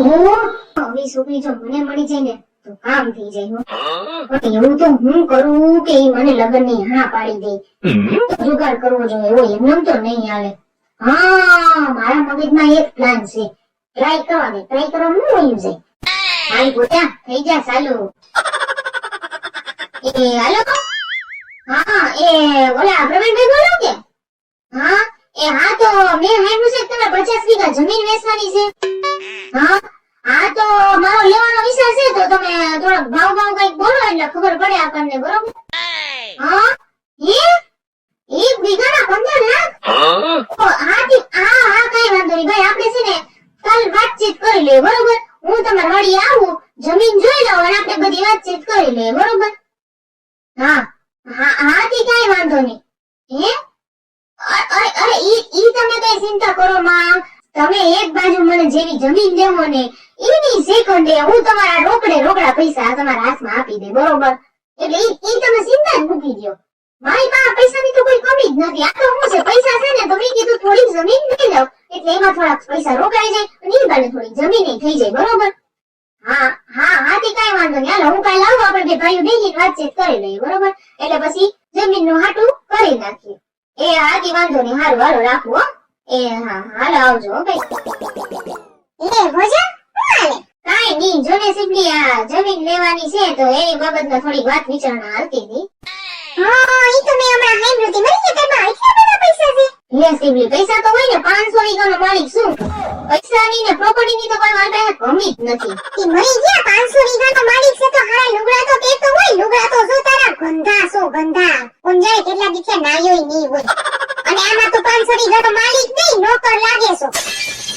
આવી છોકરી જો મને મળી જાય ને તો કામ થઈ જાય. પણ એવું તો હું કરું કે ઈ મને લગ્નની હા પાડી દે. જુગાડ કરવો જોઈએ એવો એમનેમ તો નહીં હાલે. હા, મારા મગજમાં એક પ્લાન છે. ટ્રાય કરવા દે. ટ્રાય કરવાનું હોય છે. હાલ ગોટા થઈ જા ચાલુ. એ હાલો. હા, એ ઓલા પ્રવીણભાઈ બોલો કે? હા, એ હા તો મેં સાંભળ્યું છે કે તમારે 50 વીઘા જમીન વેચવાની છે. હા, હા તો મારો લેવાનો વિચાર છે તો તમે થોડોક ભાવ કઈક બોલો એટલે ખબર પડે આપણને, બરોબર? હા, એક વીઘાના 15 લાખ? હા કઈ વાંધો નહીં ભાઈ, આપણે છે ને કાલ વાતચીત કરી લે, બરોબર? હું તમારા વાડી આવું, જમીન જોઈ લઉં અને આપણે બધી વાતચીત કરી લે, બરોબર? હા થી કઈ વાંધો નહીં. અરે ઈ તમે કઈ ચિંતા કરો માં. તમે એક બાજુ મને જેવી જમીન દેવો ને એની સેકન્ડે હું તમારા રોકડા પૈસા તમારા હાથમાં આપી દે, બરોબર? એટલે ઈ તમે ચિંતા જ મૂકી દો. મારી પાસે પૈસાની તો કોઈ કમી જ નથી. આ તો શું છે, પૈસા છે ને તો મેં કીધું થોડીક જમીન લઈ લઉં એટલે એમાં થોડાક પૈસા રોકાઈ જાય અને ઈ બાને થોડીક જમીન થઈ જાય, બરોબર? હા તે કઈ વાંધો નહીં. હાલો હું કાલે આવું, આપણે બે ભાઈઓ બેસીને વાતચીત કરી લઈએ, બરોબર? એટલે પછી જમીન નું હાટું કરી નાખીએ. એ હાથી વાંધો નહીં. હારું હાલો રાખવું હો. એ હા હાલો આવજો ભાઈ. કાઈ નહીં, જોને સિમ્પલી આ જમીન લેવાની છે તો એની બાબતમાં થોડીક વાત વિચારણા હાલતી હતી. ઈ તો મેં હમણાં સાંભળ્યું હતી. મરી ગયા તેમાં એટલા બધા પૈસા છે? લે સિમ્પલી પૈસા તો હોય ને, 500 વીઘાનો માલિક છું. પૈસાની ને પ્રોપર્ટીની તો કોઈ મારી પાસે કમી જ નથી. ઈ મરી ગયા 500 વીઘાનો માલિક છે તો હારા લુગડા તો પહેરતો હોય. લુગડા તો શું તારા ગંધા છો ગંધા. કોણ જાય કેટલા દીઠે નાયોય નહીં હોય. અને આમાં તો 500 વીઘાનો માલિક નહીં, નોકર લાગે છો.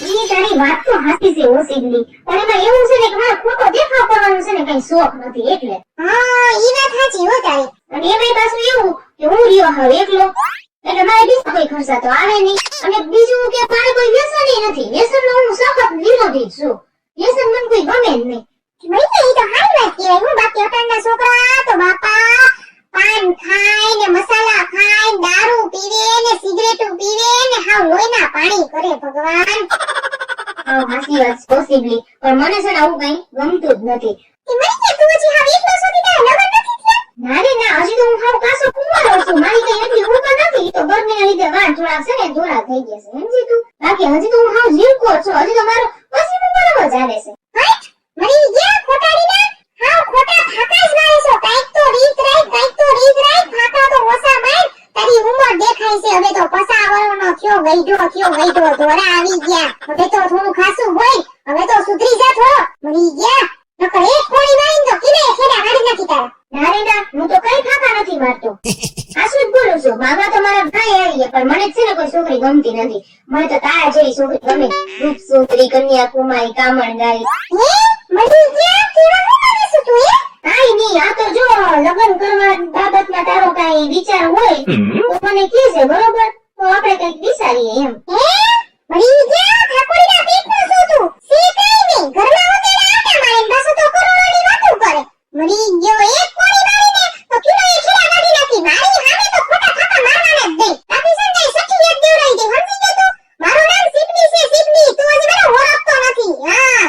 ઈ તારી વાત તો સાચી છે ઓ સિમ્પલી, પણ એમાં એવું છે ને કે મારે ખોટો દેખાવ કરવાનો છે ને કઈ શોખ નથી એટલે. હા ઈ વાત સાચી હો તારી. અને એમાંય પાછું એવું કે હું રહ્યો હવે એકલો એટલે મારે બીજા કોઈ ખર્ચા તો આવે નહીં. અને બીજું કે મારે કોઈ વ્યસન નથી. વ્યસનનો હું સખત વિરોધી છું. વ્યસન મને કોઈ ગમે જ નહીં. ભાઈ ઈ તો હારી વાત કહેવાય. હું બાકી અટાણના છોકરા તો બાપા પાન ખાય ને મસાલા ખાય, દારૂ પીવે ને સિગરેટ પીવે ને હાવ લોહીના પાણી કરે. ભગવાન હાસી વાત પોસિબલી, પણ મને છે ને આવું કઈ ગમતું જ નથી. મરી ગયા તું હજી હાવ એકલો સુધી તારા લગન નથી થયા? ના રે ના, હજી તો હું હાવ કાસો કુંવારો છું. મારી કઈ એટલી ઉંમર નથી. તો ગરમીના લીધે વાળ થોડાક છે ને ધોળા થઈ ગયા છે, સમજી તું? બાકી હજી તો હું હાવ જીવકો છું. હજી તો મારો પછી બરાબર ચાલે છે. હટ મરી ગયા ખોટાડીના. હાવ ખોટા ફાકા જ મારે છો. કાઈક તો રીત રાઈ ફાકા તો ઓસા માર. તારી ઉંમર દેખાય છે હવે તો 50 વર્ષનો થયો ગઈઢો ધોરા આવી ગયા. હવે તો થોડું ખાસું હોય, હવે તો સુધરી જા થોડો. મરી ગયા નકર એક કોણી મારીને તો કિને ખેડા કાઢી નાખી તારા. ના રે ના, હું તો કઈ ફાકા નથી મારતો. આસુ જ બોલું છું. માગા તો મારા ભાઈ આવી ગયા, પણ મને છે ને કોઈ છોકરી ગમતી નથી. મને તો તારા જેવી છોકરી ગમે. રૂપ સુંદરી, કન્યાકુમારી, કામણગાઈ. મરી ગયા કેવા મારે છું તું? કાઈ નહીં, આ તો જો લગ્ન કરવા બાબતમાં તારો કાઈ વિચાર હોય તો મને કહેજે, બરોબર? તો આપણે કઈક વિચારીએ એમ. મરી ગયા ઠાકોરીના પેટનો છો તું? સે કાઈ નહીં, ઘરમાં ઉતેડા આટા મારીને પાછો તો કરોડોની વાતો કરે. મરી ગયો એક કોણી મારીને તો કિલો એ ખેડા કાઢી નાખી. મારી સામે તો ખોટા ફાકા મારવાના જ દે. બાકી સંતાઈ સર્ટિફિકેટ દેવડાવી દે. સમજી ગયો તું? મારું નામ સિપની છે, સિપની. તું હજી મને ઓળખતો નથી. હા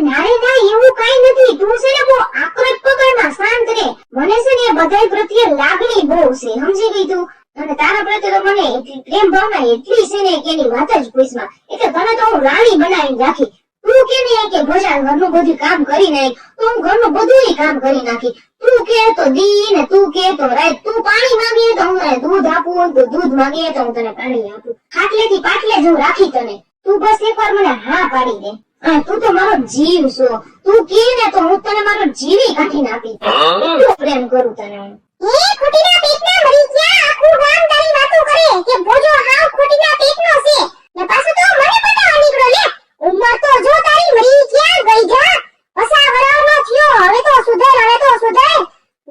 નારે ના, એવું કાઈ નથી. તું છે ને બહુ આક્રોશ પકડમાં શાંત રહે. મને છે ને બધાય પ્રત્યે લાગણી બહુ છે, સમજી ગઈ તું? અને તારા પ્રત્યે તો મને એટલી પ્રેમ ભાવના એટલી છે ને કે એની વાત જ પૂછમાં. એટલે તને તો હું રાણી બનાવીને રાખી. તું કે ને કે ભોજાન ઘરનું બધું કામ કરી નાખ, તો હું ઘરનું બધું કામ કરી નાખી. તું કે તો દી ને તું કે તો રાત. તું પાણી માંગીએ તો હું તને દૂધ આપું, તું દૂધ માંગીએ તો હું તને પાણી આપું. ખાટલેથી પાટલે જ હું રાખી તને. તું બસ એકવાર મને હા પાડી દે. તું તો મારો જીવ છો. તું કે ને તો હું તને મારો જીવી કાઢીને આપી. એટલો પ્રેમ કરું તને હું. એ ખોટીના પેટના મરી ગયા. આખું ગામ તારી વાતો કરે કે ભોજો હાવ ખોટીના પેટનો છે. ને પાછો તો મને બતાવવા નીકળો લે. ઉંમર તો જો તારી મરી ગયા ગઈઢા. 50 વર્ષનો થયો. હવે તો સુધર.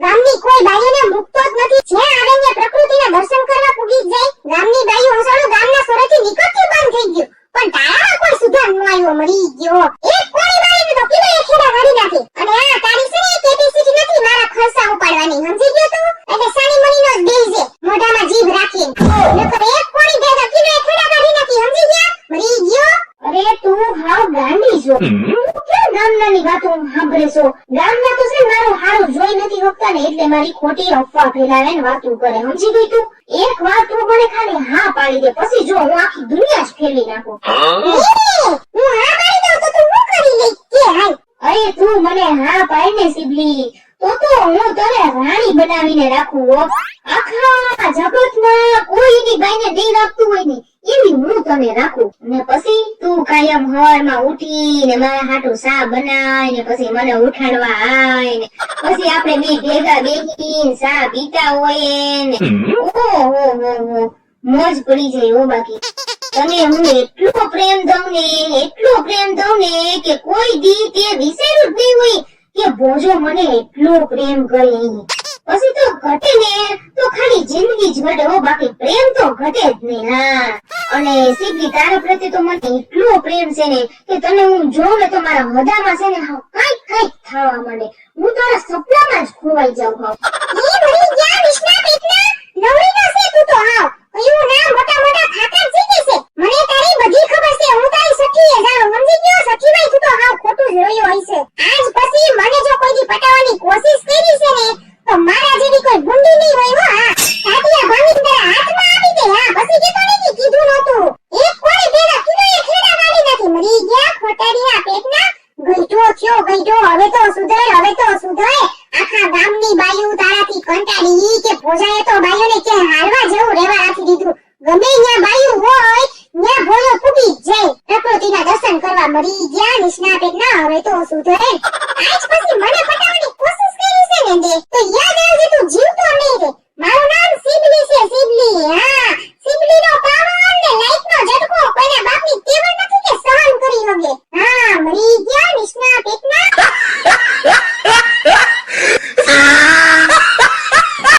ગામની કોઈ બાઈઓને મુકતો જ નથી. જ્યાં આવે ને પ્રકૃતિના દર્શન કરવા પૂગી જાય. ગામની બાઈઓ હસોડું ગામના સોરેથી નીકળતી બંધ થઈ ગયું. પણ તારામાં કોઈ સુધાર ન આવ્યો. મરી ગયો એક કોણી મારીને તો કિલો એ ખેડા કાઢી નાખી. અને આ તારી છે ને કેપેસિટી નથી મારા ખર્ચા ઉપાડવાની, સમજી ગયો તું? એટલે સાની મણીનો જ બેલ છે મોઢામાં જીભ રાખીને. નકર સાંભળે છો? ગામમાં તો છે ને મારું હારું જોઈ નથી શકતા ને એટલે મારી ખોટી અફવા ફેલાવે ને વાતું કરે. સમજી ગઈ તું? એક વાર તું મને ખાલી હા પાડી દે, પછી જો હું આખી દુનિયા જ ફેરવી નાખું. હું હા પાડી દઉં તો તું શું કરી લઈશ કે હાય? અરે તું મને હા પાડ ને સિબલી, તો હું તને રાણી બનાવીને રાખું હો. આખા જગતમાં કોઈ એની બાઈને નહીં રાખતું હોય ને એવી હું તને રાખું. ને પછી તું કાયમ હવારમાં ઉઠી ને મારા હાટુ ચા બનાય ને પછી મને ઉઠાડવા આય ને પછી આપણે બે ભેગા બેસીને ચા પીતા હોઈએ ને ઓહો મોજ પડી જાય હો. બાકી તને હું એટલો પ્રેમ દઉં ને કે કોઈ દી તે વિચાર્યું જ નહીં હોય કે ભોજો મને એટલો પ્રેમ કરે. પછી તો ઘટે ને તો ખાલી જિંદગી જ ઘટે હો, બાકી પ્રેમ તો ઘટે જ નહીં. હા, અને સિબલી તારા પ્રત્યે તો મને એટલો પ્રેમ છે ને કે તને હું જોઉં ને તો મારા હૃદયમાં છે ને કઈક થવા માંડે. હું તારા સપનામાં જ ખોવાઈ જાઉં. એ મરી ગયા વિષ્ણા પેટના નવરી ના છે તું તો. હાવ કયું ના મોટા મોટા ખાતર જીતે છે. મને તારી બધી ખબર છે. હું તારી સખી જાણું. સમજી ગયો? સખીભાઈ તું તો હાવ ખોટું જ રહ્યો હશે. આજ પછી મને જો કોઈ દી પટાવવાની કોશિશ કરી છે ને તો મારા જેવી કોઈ ગુંડી નહીં હોય હો. હા, તાટિયા ભાંગીને તારા હાથમાં આપી દે. હા, પછી કે તને કી કીધું નહોતું. એક કોણી ભેગા કીધું એ ખેડા કાઢી નાખી. મરી ગયા ખોટાડીયા પેટના. ગઈઢો થયો ગઈઢો. હવે તો સુધર. આખા ગામની બાયુ તારાથી કંટાળી કે ભોજાએ તો બાયુને કે હાલવા જેવું રહેવા રાખી દીધું. ગમે ત્યાં બાયુ હોય ત્યાં ભોજો ફૂટી જ જાય. પ્રકૃતિના દર્શન કરવા મરી ગયા નિષ્ણા પેટના. હવે તો સુધર. આજ પછી મને પટાવવાની કોશિશ કરી છે ને દે તો યાદ આવજે તું જીવતો નહીં રે. મારું નામ સિબલી છે, સિબલી. હા, સિબલીનો પાવર ને લાઈટનો ઝટકો કોઈના બાપની તેવડ નથી કે સહન કરી શકે. હા, મરી ગયા નિષ્ણા પેટના.